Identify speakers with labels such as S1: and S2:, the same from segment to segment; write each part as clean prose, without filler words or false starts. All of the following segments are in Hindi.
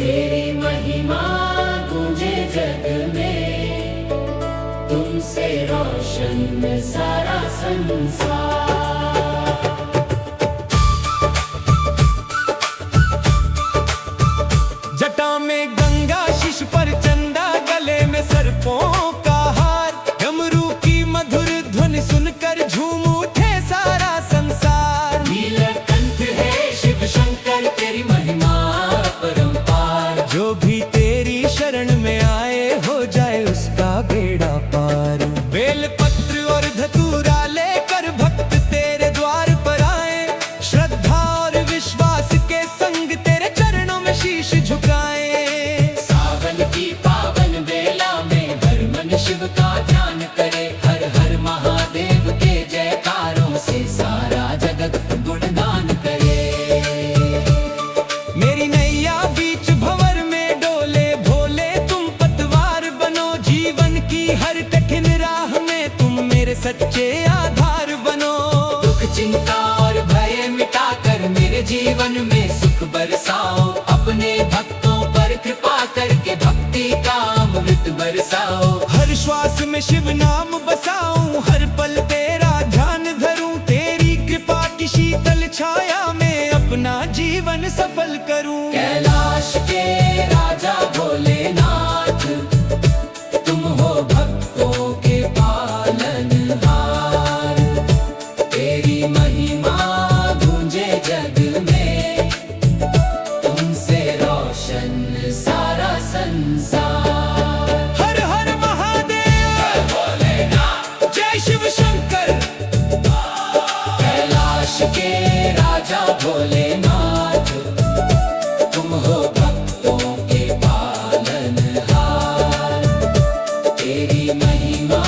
S1: तेरी महिमा गूंजे जग में, तुमसे रोशन सारा संसार।
S2: जटा में गंगा, शीश पर चंदा, गले में सर्पों का हार, डमरू की मधुर ध्वनि सुनकर झूम उठे सारा संसार।
S1: नीलकंठ है शिव शंकर, तेरी महिमा परंपार।
S2: जो भी तेरी शरण में आए, हो जाए उसका बेड़ा पार। बेल पत्र और धतूरा लेकर भक्त तेरे द्वार पर आए, श्रद्धा और विश्वास के संग तेरे चरणों में शीश झुकाए।
S1: सावन की पावन बेला में हर मन शिव का ध्यान करे, हर हर महादेव के जयकारों से सारा जगत गुणगान करे।
S2: मेरी नैया बीच भंवर में डोले, भोले तुम पतवार बनो। जीवन की हर कठिन राह में तुम मेरे सच्चे आधार बनो।
S1: दुख चिंता और भय मिटाकर मेरे जीवन में सुख बरसाओ। अपने भक्तों पर कृपा करके भक्ति का अमृत बरसाओ।
S2: हर श्वास में शिव नाम बसाऊं, हर पल तेरा ध्यान धरूं। तेरी कृपा की शीतल छाया में अपना जीवन सफल करूं।
S1: कैलाश के राजा भोलेनाथ, तुम हो भक्तों के पालनहार। तेरी महिमा गूंजे जग में, तुमसे रोशन सारा संसार।
S2: हर हर महादेव,
S1: जय भोलेनाथ,
S2: जय शिव शंकर।
S1: कैलाश के राजा भोलेनाथ, तुम हो भक्तों के पालनहार। तेरी महिमा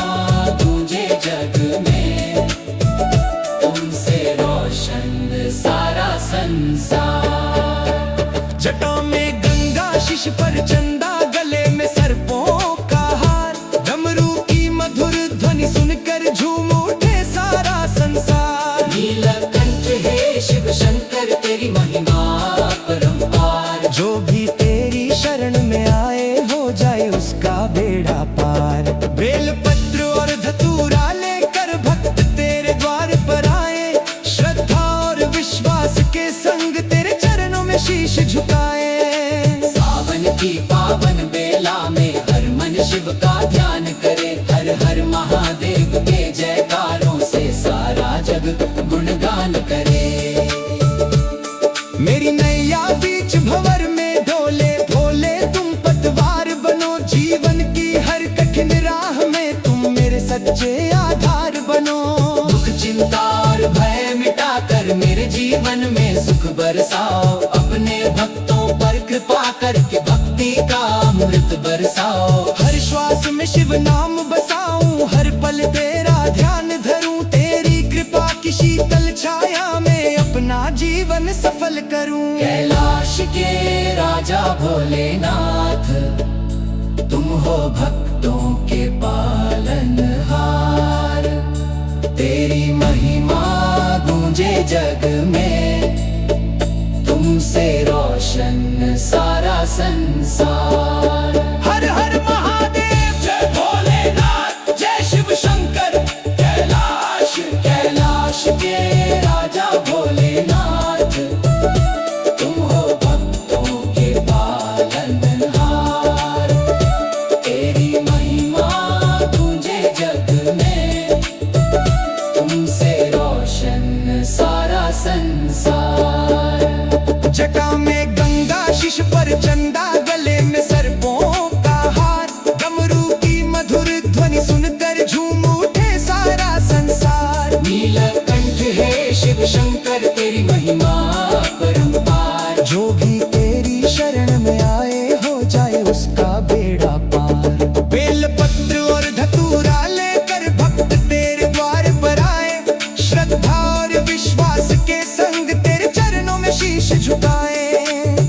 S1: गूंजे जग में, तुमसे रोशन सारा संसार।
S2: जटा में गंगा, शीश पर चंदा, गले में सर्पों का हार, डमरू की मधुर ध्वनि सुनकर झूम उठे सारा संसार।
S1: नीलकंठ है शिव शंकर, तेरी महिमा परंपार।
S2: जो भी तेरी शरण में आए, हो जाए उसका बेड़ा पार। बेल पत्र और धतूरा लेकर भक्त तेरे द्वार पर आए, श्रद्धा और विश्वास के संग तेरे चरणों में शीश झुकाए।
S1: सावन की पावन बेला में हर मन शिव का ध्यान करे, हर हर महादेव के जयकारों से सारा जग गुणगान करे।
S2: मेरी नैया बीच भंवर में डोले, भोले तुम पतवार बनो। जीवन की हर कठिन राह में तुम मेरे सच्चे आधार बनो।
S1: दुख चिंता और भय मिटाकर मेरे जीवन में सुख बरसाओ। अपने भक्तों पर कृपा करके भक्ति का अमृत बरसाओ।
S2: हर श्वास में शिव नाम बसाऊं, हर पल तेरा ध्यान धरूं। तेरी कृपा की शीतल छाया में अपना जीवन सफल करूं।
S1: कैलाश के राजा भोलेनाथ, तुम हो भक्तों के पालनहार। तेरी महिमा गूंजे जग में, तुमसे रोशन सारा संसार।
S2: हर हर महादेव,
S1: जय भोलेनाथ, जय शिव शंकर। कैलाश कैलाश के राजा भोलेनाथ, तुम हो भक्तों के पालनहार। तेरी महिमा गूंजे जग में, तुमसे रोशन सारा संसार।
S2: जटा में गंगा, शीश पर चंदा, गले में सर्पों का हार, डमरू की मधुर ध्वनि सुनकर झूम उठे सारा संसार।
S1: नीलकंठ है शिव शंकर, तेरी महिमा परंपार।
S2: जो भी तेरी शरण में आए, हो जाए उसका बेड़ा पार। बेल पत्र और धतूरा लेकर भक्त तेरे द्वार पर आए, श्रद्धा और विश्वास के संग तेरे चरणों में शीश झुकाए।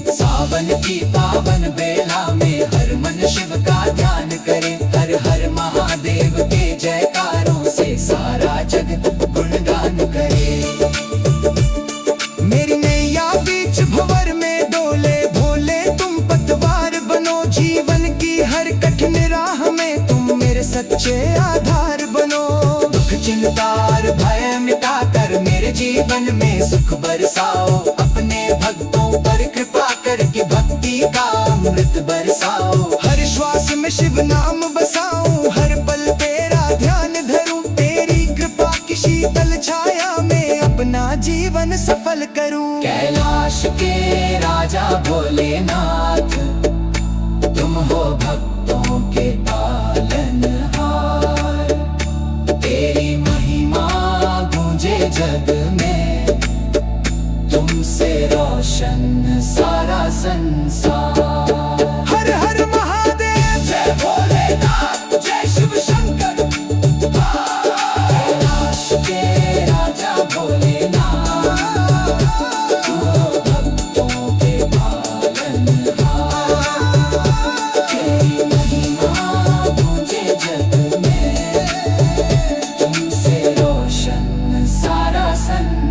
S1: सावन की पावन बेला में हर मन शिव का ध्यान करे, हर हर महादेव के जयकारों से सारा जग गुणगान करे।
S2: मेरी नैया बीच भंवर में डोले, भोले तुम पतवार
S1: भक्ति का अमृत बरसाओ।
S2: हर श्वास में शिव नाम बसाऊं, हर पल तेरा ध्यान धरूं, तेरी कृपा की शीतल छाया में अपना जीवन सफल करूं।
S1: कैलाश के राजा भोलेनाथ, तुम हो भक्तों के पालनहार। तेरी महिमा गूंजे जग में, तुमसे रोशन सारा संसार।
S2: हर हर महादेव,
S1: जय भोलेनाथ, जय शिव शंकर। कैलाश के राजा भोलेनाथ, तुम हो भक्तों के पालनहार। तेरी महिमा गूंजे जग में, तुमसे रोशन सारा संसार।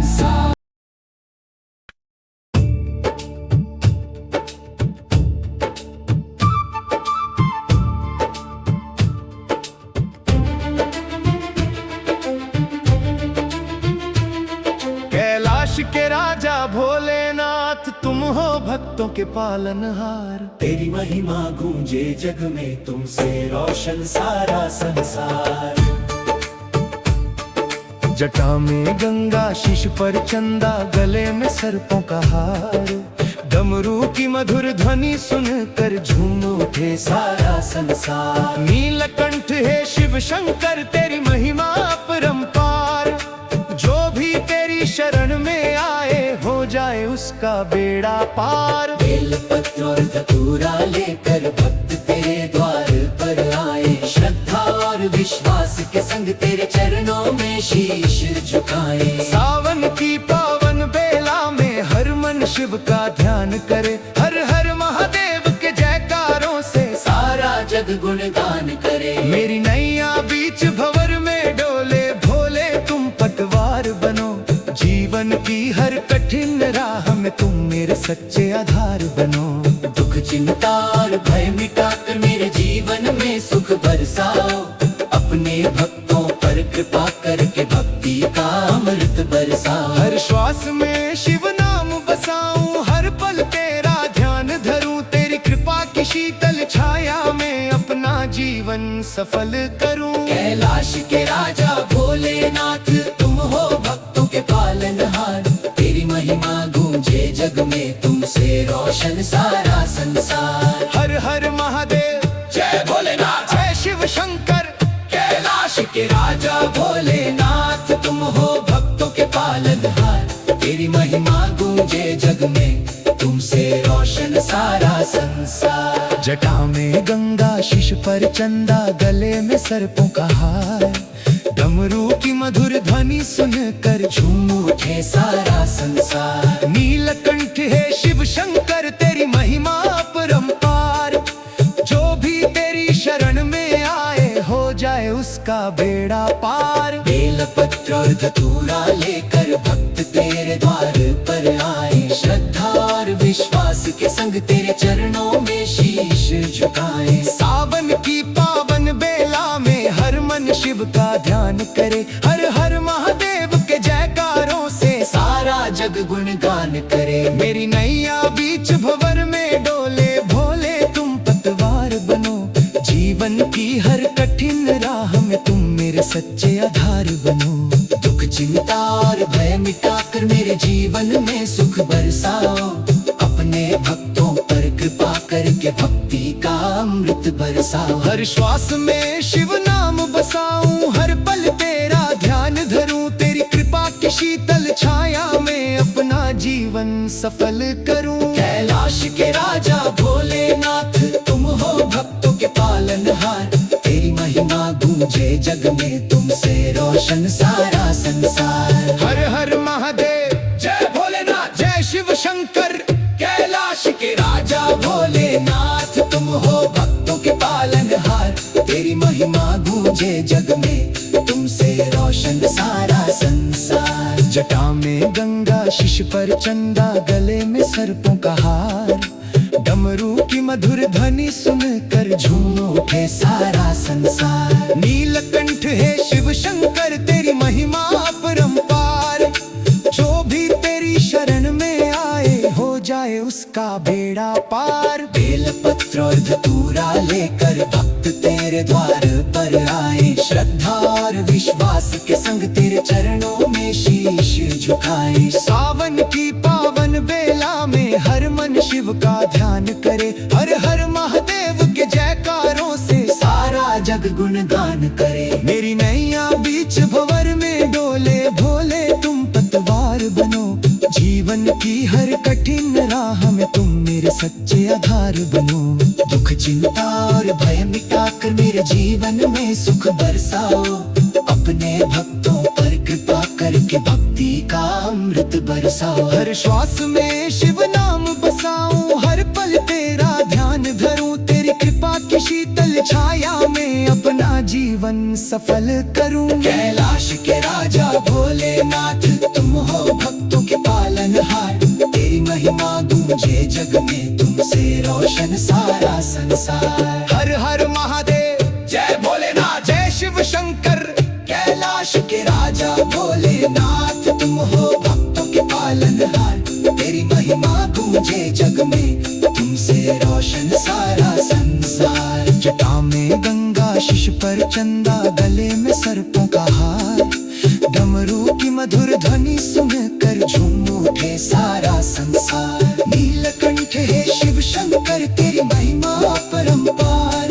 S2: कैलाश के राजा भोलेनाथ, तुम हो भक्तों के पालनहार।
S1: तेरी महिमा गूंजे जग में, तुमसे रोशन सारा संसार।
S2: जटा में गंगा, शीश पर चंदा, गले में सर्पों का हार। डमरू की मधुर ध्वनि सुनकर झूम उठे
S1: सारा संसार।
S2: नीलकंठ है शिव शंकर, तेरी महिमा अपरंपार। जो भी तेरी शरण में आए, हो जाए उसका बेड़ा पार।
S1: बेल पत्र और धतूरा लेकर भक्त तेरे द्वार पर आए। श्रद्धा और विश्वास के संग तेरे चरणों में शीश झुकाए।
S2: सावन की पावन बेला में हर मन शिव का ध्यान करे। हर हर महादेव के जयकारों से
S1: सारा जग गुणगान करे।
S2: मेरी नैया बीच भंवर में डोले, भोले तुम पतवार बनो। जीवन की हर कठिन राह में तुम मेरे सच्चे आधार बनो।
S1: दुख चिंता और भय मिटाकर मेरे जीवन में सुख बरसाओ। अपने भक्तों पर कृपा करके भक्ति का अमृत बरसाओ।
S2: हर श्वास में शिव नाम बसाऊं, हर पल तेरा ध्यान धरूं, तेरी कृपा की शीतल छाया में अपना जीवन सफल करूं।
S1: कैलाश के राजा भोलेनाथ, तुम हो भक्तों के पालनहार। तेरी महिमा गूंजे जग में, तुमसे रोशन सारा संसार।
S2: हर हर महादेव,
S1: जय भोलेनाथ,
S2: जय शिव शंकर।
S1: कैलाश के राजा भोलेनाथ, तुम हो भक्तों के पालनहार। तेरी महिमा गूंजे जग में, तुमसे रोशन सारा संसार।
S2: जटा में गंगा, शीश पर चंदा, गले में सर्पों का हार। डमरू की मधुर ध्वनि सुनकर
S1: झूम उठे सारा संसार।
S2: नीलकंठ है शिव शंकर, तेरी महिमा अपरंपार। जो भी तेरी शरण में आए, हो जाए उसका बेड़ा पार।
S1: बेल पत्र और धतूरा लेकर भक्त तेरे द्वार पर आए। श्रद्धा और विश्वास के संग तेरे चरणों में शीश झुकाए।
S2: सावन की पावन बेला में हर मन शिव का ध्यान करे। हर हर महादेव के जयकारों से
S1: सारा जग गुणगान करे।
S2: मेरी नैया बीच भंवर में डोले, भोले तुम पतवार बनो। जीवन की हर कठिन राह में तुम मेरे सच्चे आधार बनो।
S1: दुख चिंता और भय मिटाकर मेरे जीवन में सुख बरसाओ। अपने भक्तों पर कृपा करके भक्ति का अमृत बरसाओ।
S2: हर श्वास में शिव नाम बसाऊं, हर पल तेरा ध्यान धरूं, तेरी कृपा की शीतल छाया में अपना जीवन सफल करूं।
S1: कैलाश के राजा भोलेनाथ, तुम हो भक्तों के पालनहार। तेरी महिमा गूंजे जग में, तुमसे रोशन सारा संसार।
S2: हर हर महादेव,
S1: जय भोलेनाथ,
S2: जय शिव शंकर।
S1: कैलाश के राजा भोलेनाथ, तुम हो भक्तों के पालनहार। तेरी महिमा गूंजे जग में, तुमसे रोशन सारा संसार।
S2: जटा में गंगा, शीश पर चंदा, गले में सर्पों का हार। डमरू की मधुर ध्वनि सुनकर
S1: झूम उठे सारा संसार।
S2: नीलकंठ है शिव शंकर, तेरी महिमा अपरंपार। जो भी तेरी शरण में आए, हो जाए उसका बेड़ा पार।
S1: बेल पत्र और धतूरा लेकर भक्त तेरे द्वार पर आए, श्रद्धा और विश्वास के संग तेरे चरणों में शीश झुकाए।
S2: सावन की पावन बेला में हर मन शिव का ध्यान करे, हर हर महादेव के जयकारों से
S1: सारा जग गुणगान करे।
S2: मेरी नैया बीच भंवर में डोले, भोले तुम पतवार बनो, जीवन की हर कठिन राह में तुम मेरे सच्चे आधार बनो। दुख चिंता और भय मिटाकर मेरे जीवन में सुख बरसाओ, अपने भक्तों पर कृपा करके भक्ति का अमृत बरसाओ। हर श्वास में शिव नाम बसाऊं, हर पल तेरा ध्यान धरूं, तेरी कृपा की शीतल छाया में अपना जीवन सफल करूं।
S1: कैलाश के राजा भोलेनाथ तुम हो भक्तों के पालनहार, तेरी महिमा गूंजे जग में, तुमसे रोशन सारा संसार।
S2: हर हर महादेव,
S1: जय भोलेनाथ,
S2: जय शिव शंकर।
S1: कैलाश के राजा भोलेनाथ तुम हो भक्तों के पालनहार, तेरी महिमा गूंजे जग में, तुमसे रोशन सारा संसार।
S2: जटा में गंगा, शीश पर चंदा, गले में सर्पों का हार, डमरू की मधुर ध्वनि सुनकर
S1: झूम उठे सारा संसार। नीलकंठ है शिव शंकर तेरी महिमा परंपार,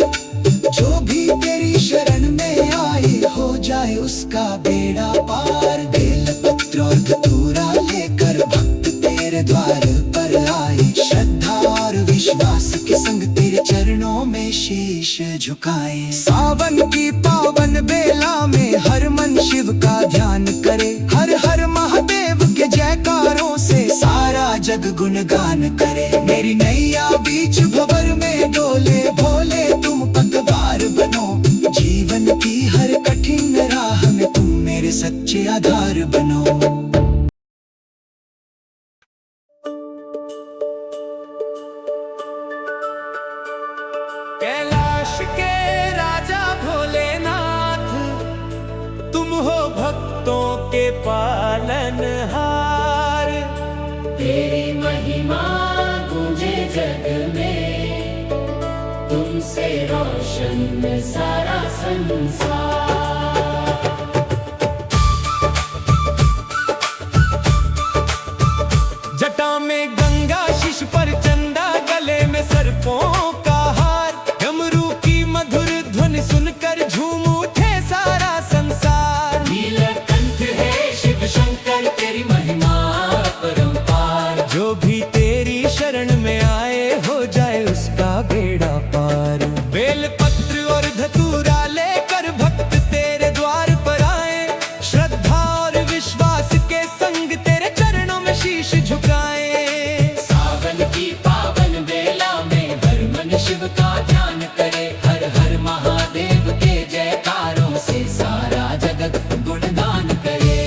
S1: जो भी तेरी शरण में आए हो जाए उसका बेड़ा पार। बेल पत्र और धतूरा लेकर भक्त तेरे द्वार पर आए, श्रद्धा और विश्वास के संग तेरे चरणों में शीश झुकाए।
S2: सावन की पावन बेला में हर मन शिव का ध्यान करे, हर हर महादेव के जयकारों से
S1: सारा जग गुणगान करे। मेरी नैया बीच भंवर में डोले, भोले तुम पतवार बनो, जीवन की हर कठिन राह में तुम मेरे सच्चे आधार बनो।
S2: कैलाश के राजा भोलेनाथ तुम हो भक्तों के पालनहार,
S3: तेरी महिमा गूंजे जग में, तुमसे रोशन सारा संसार।
S2: जटा में गंगा, शीश पर चंदा, गले में सर्पों का हार, डमरू की मधुर ध्वनि सुनकर झूम उठे सारा संसार।
S3: नीलकंठ है शिव शंकर तेरी महिमा परंपार,
S2: जो भी तेरी शरण में आए हो जाए उसका बेड़ा पार। बेल पत्र और धतूरा लेकर भक्त तेरे द्वार पर आए, श्रद्धा और विश्वास के संग तेरे चरणों में शीश झुकाए।
S3: सावन की पावन बेला में हर मन शिव का ध्यान करे, हर हर महादेव के जयकारों से सारा जगत गुणगान करे।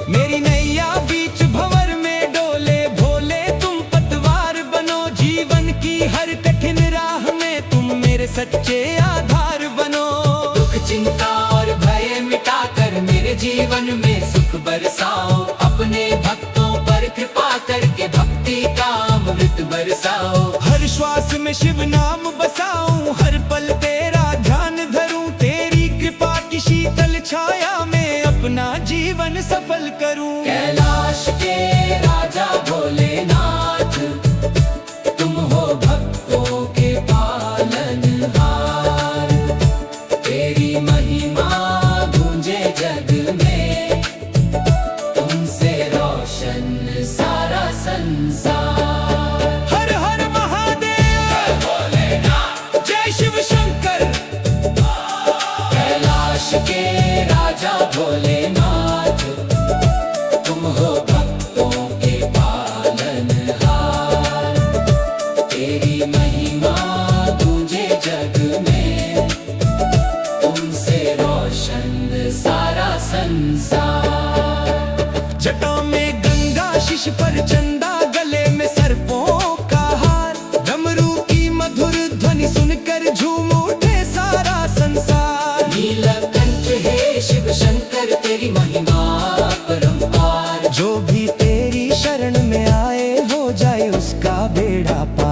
S2: मेरी नैया बीच भंवर में डोले, भोले तुम पतवार बनो, जीवन की हर कठिन राह में तुम मेरे सच्चे आधार बनो।
S3: दुख चिंता और भय मिटाकर मेरे जीवन में सुख बरसाओ, अपने भक्तों पर कृपा करके भक्ति का अमृत बरसाओ।
S2: हर श्वास में शिव नाम बसाऊं, हर पल तेरा ध्यान धरूं, तेरी कृपा की शीतल छाया में अपना जीवन सफल करूं।
S3: कैलाश के राजा भोलेनाथ तुम हो भक्तों के पालनहार, तेरी महिमा गूंजे जग में, तुमसे रोशन सारा संसार।
S2: हर हर महादेव, जय शिव शंकर।
S3: कैलाश के राजा भोलेनाथ तुम हो भक्तों के पालनहार, तेरी महिमा गूंजे जग में, तुमसे रोशन सारा संसार।
S2: जटा में गंगा, शीश पर चंदा, गले में सर्पों का हार, डमरू की मधुर ध्वनि सुनकर झूम उठे सारा संसार।
S3: नीलकंठ है शिव शंकर तेरी महिमा परंपार,
S2: जो भी तेरी शरण में आए हो जाए उसका बेड़ा पार।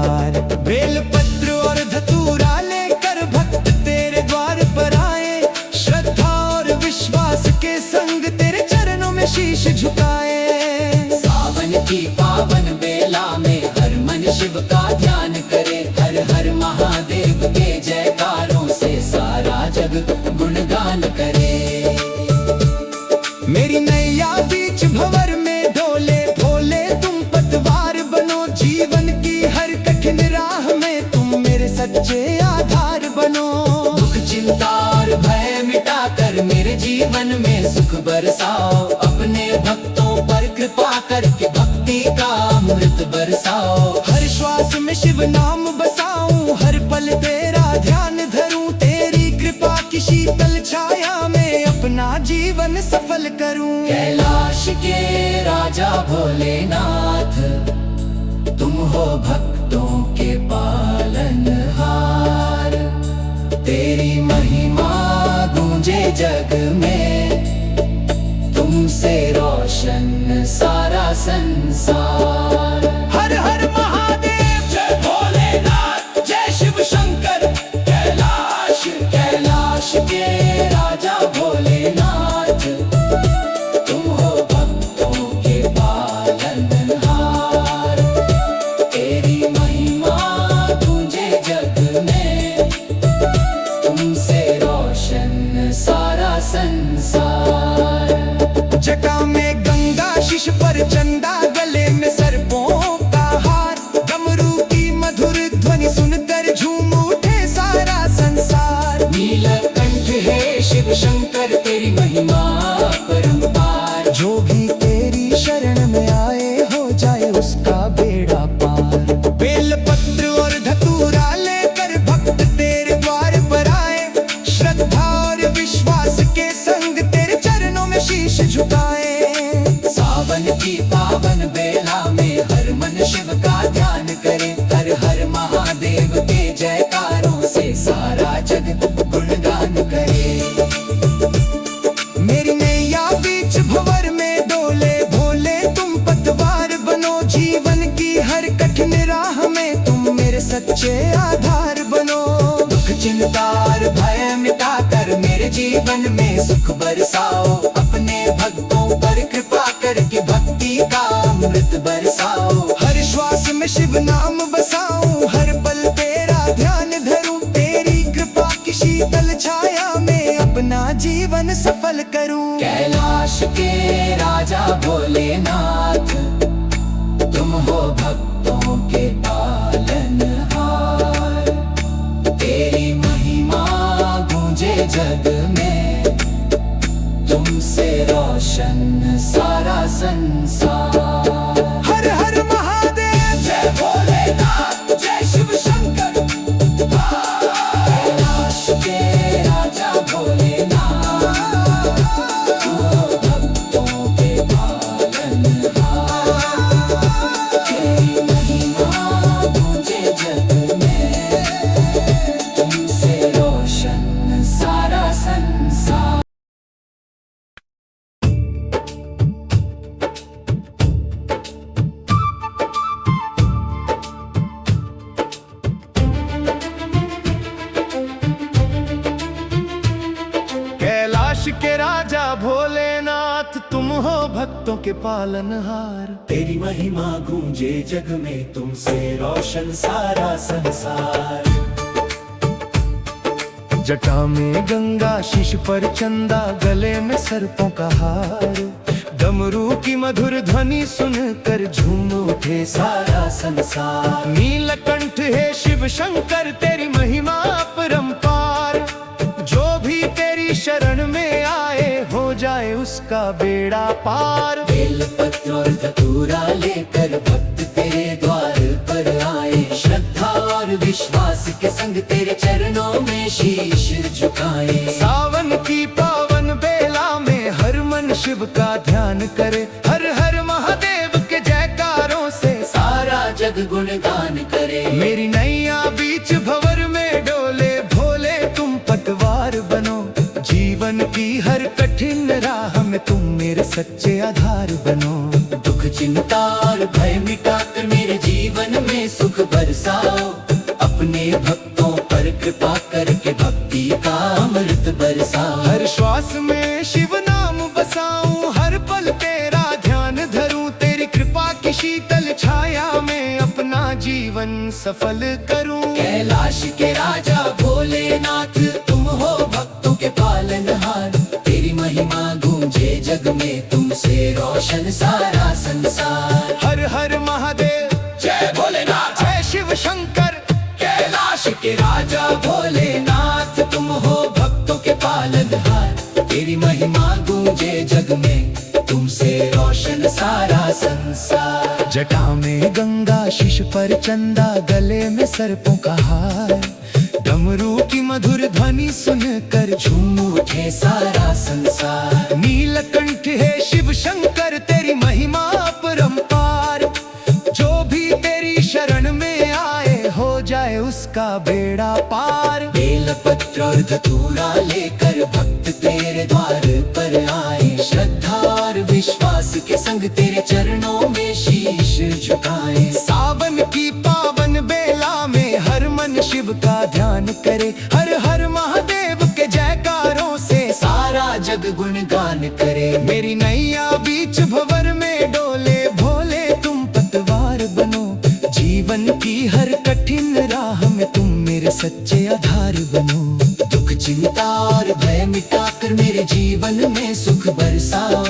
S1: गुणगान करे। हर हर महादेव के जयकारों से सारा जग गुणगान करे।
S2: मेरी नैया बीच भंवर में डोले, भोले तुम पतवार बनो। जीवन की हर कठिन राह में तुम मेरे सच्चे आधार बनो।
S1: दुख चिंता और भय मिटाकर मेरे जीवन में सुख बरसाओ। अपने भक्तों पर कृपा करके भक्ति का अमृत बरसाओ।
S2: हर श्वास में शिव नाम बसाऊं, हर पल तेरा ध्यान धरूं। तेरी कृपा की शीतल छाया में अपना जीवन सफल करूं।
S1: कैलाश के राजा भोलेनाथ, तुम हो भक्तों के पालनहार। तेरी महिमा गूंजे जग में, तुमसे रोशन सारा संसार।
S2: हर हर महादेव, जय भोलेनाथ, जय शिव शंकर।
S1: कैलाश कैलाश के राजा भोलेनाथ, तुम हो भक्तों के पालनहार। तेरी महिमा गूंजे जग में, तुमसे रोशन सारा संसार।
S2: जटा में गंगा, शीश पर चंदा, गले में सर्पों का हार। डमरू की मधुर ध्वनि सुनकर झूम उठे सारा संसार।
S1: नीलकंठ है शिव शंकर, तेरी महिमा परंपार।
S2: जो भी तेरी शरण में आए हो जाए उसका बेड़ा पार। बेल पत्र और धतूरा लेकर भक्त तेरे द्वार पर आए। श्रद्धा और विश्वास के संग तेरे चरणों में शीश झुकाए।
S1: सावन की पावन बेला में हर मन शिव का ध्यान करे। हर हर महादेव के जयकारों से सारा जग गुणगान करे।
S2: मेरी नैया बीच भंवर में डोले, भोले तुम पतवार बनो। जीवन की हर कठिन राह में तुम मेरे सच्चे आधार बनो।
S1: दुख चिंता और भय मिटाकर मेरे जीवन में सुख बरसाओ। अपने भक्तों पर कृपा करके भक्ति का अमृत बरसाओ।
S2: हर श्वास में शिव नाम बसाऊं, हर पल तेरा ध्यान धरूं। तेरी कृपा की शीतल छाया में अपना जीवन सफल करूं।
S1: कैलाश के राजा भोलेनाथ, तुम हो भक्तों के पालनहार। तेरी महिमा गूंजे जग में, तुमसे रोशन सारा संसार।
S2: हर हर महादेव,
S1: जय भोलेनाथ, जय शिव शंकर। कैलाश के राजा भोलेनाथ, तुम हो भक्तों के पालनहार। तेरी महिमा गूंजे जग में, तुमसे रोशन सारा संसार।
S2: कैलाश के राजा भोलेनाथ, तुम हो भक्तों के पालनहार।
S1: तेरी महिमा गूंजे जग में, तुमसे रोशन सारा संसार।
S2: जटा में गंगा, शीश पर चंदा, गले में सर्पों का हार। डमरू की मधुर ध्वनि सुनकर झूम उठे
S1: सारा संसार।
S2: नीलकंठ है शिव शंकर, तेरी महिमा परंपार। जो भी तेरी शरण में आए हो जाए उसका बेड़ा पार।
S1: बेल पत्र और धतूरा लेकर भक्त तेरे द्वार पर आए। श्रद्धा और विश्वास के संग तेरे चरणों में शीश झुकाए।
S2: सावन की पावन बेला में हर मन शिव का ध्यान करे। हर हर महादेव के जयकारों से
S1: सारा जग गुणगान करे।
S2: मेरी नैया बीच भंवर में डोले, भोले तुम पतवार बनो। जीवन की हर कठिन राह में तुम मेरे सच्चे आधार बनो।
S1: दुख चिंता और भय मिटाकर मेरे जीवन में सुख बरसाओ। अपने भक्तों पर कृपा करके भक्ति का अमृत बरसाओ।
S2: हर श्वास में शिव नाम बसाऊं, हर पल तेरा ध्यान धरूं। तेरी कृपा की शीतल छाया में अपना जीवन सफल सफल करूं।
S1: कैलाश के राजा भोलेनाथ तुम हो भक्तों के पालनहार, तेरी महिमा गूंजे जग में, तुमसे रोशन सारा संसार।
S2: हर हर महादेव,
S1: जय भोलेनाथ,
S2: जय शिव शंकर।
S1: कैलाश के राजा भोलेनाथ तुम हो भक्तों के पालनहार, तेरी महिमा गूंजे जग में, तुमसे रोशन सारा संसार।
S2: जटा में गंगा, शीश पर चंदा, गले में सर्पों का हार, डमरू की मधुर ध्वनि सुनकर
S1: झूम उठे सारा संसार।
S2: नीलकंठ है शिव शंकर, तेरी महिमा अपरंपार। जो भी तेरी शरण में आए, हो जाए उसका बेड़ा पार।
S1: बेलपत्र और धतूरा लेकर भक्त तेरे द्वार पर आए, श्रद्धा और विश्वास के संग तेरे चरणों में शीश झुकाए।
S2: सावन की पावन बेला में हर मन शिव का ध्यान करे, हर हर महादेव के जयकारों से
S1: सारा जग गुणगान करे।
S2: मेरी नैया बीच भंवर में डोले, भोले तुम पतवार बनो। जीवन की हर कठिन राह में तुम मेरे सच्चे आधार बनो।
S1: दुख चिंता और भय मिटाकर मेरे जीवन में सुख बरसाओ,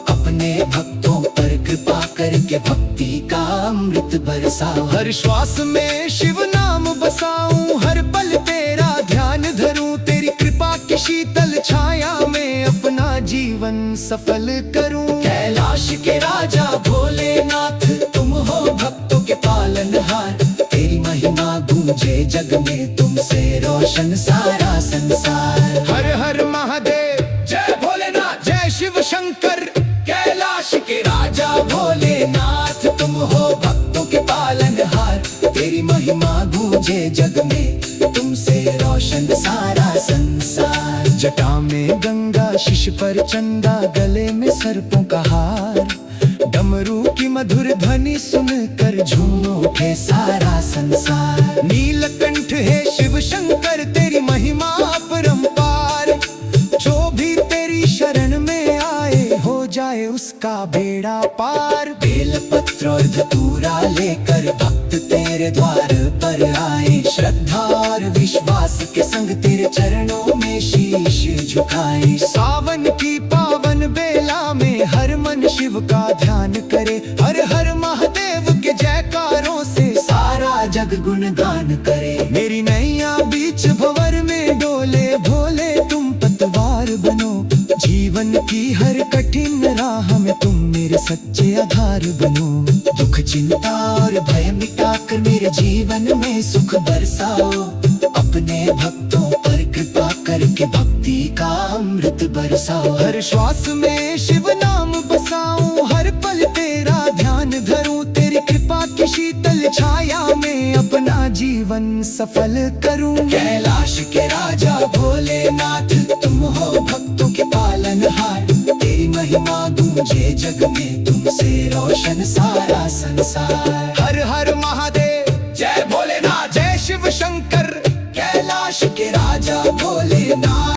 S1: अपने भक्तों पर कृपा करके भक्ति का अमृत बरसाओ।
S2: हर श्वास में शिव नाम बसाऊं, हर पल तेरा ध्यान धरूं। तेरी कृपा की शीतल छाया में अपना जीवन सफल करूं।
S1: कैलाश के राजा भोलेनाथ तुम हो भक्तों के पालनहार, तेरी महिमा गूंजे जग में, तुमसे रोशन सारा संसार।
S2: हर हर महादेव,
S1: जय भोलेनाथ,
S2: जय शिव शंकर।
S1: कैलाश के राजा भोलेनाथ तुम हो भक्तों के पालनहार, तेरी महिमा गूंजे जग में, तुमसे रोशन सारा संसार।
S2: जटा में गंगा, शीश पर चंदा, गले में सर्पों का हार, डमरू की मधुर ध्वनि सुनकर
S1: झूम उठे सारा संसार।
S2: नीलकंठ है शिव शंकर, तेरी महिमा अपरंपार। जो भी तेरी शरण में आए, हो जाए उसका बेड़ा पार।
S1: बेलपत्र और धतूरा लेकर भक्त तेरे द्वार पर आए, श्रद्धा और विश्वास के संग तेरे चरणों में शीश झुकाए।
S2: सावन की पावन बेला में हर मन शिव का ध्यान करे, हर हर महादेव के जयकारों से
S1: सारा जग गुणगान करे।
S2: मेरी नैया बीच भंवर में डोले, भोले तुम पतवार बनो। जीवन की हर कठिन राह में तुम मेरे सच्चे आधार बनो।
S1: दुख चिंता और भय मिटाकर मेरे जीवन में सुख बरसाओ, अपने भक्तों पर कृपा करके भक्ति का अमृत बरसाओ।
S2: हर श्वास में शिव नाम बसाऊं, हर पल तेरा ध्यान धरूं। तेरी कृपा की शीतल छाया में अपना जीवन सफल करूं।
S1: कैलाश के राजा भोलेनाथ तुम हो भक्तों के पालनहार, तेरी महिमा गूंजे जग में, तुमसे रोशन सारा संसार।
S2: हर हर महादेव,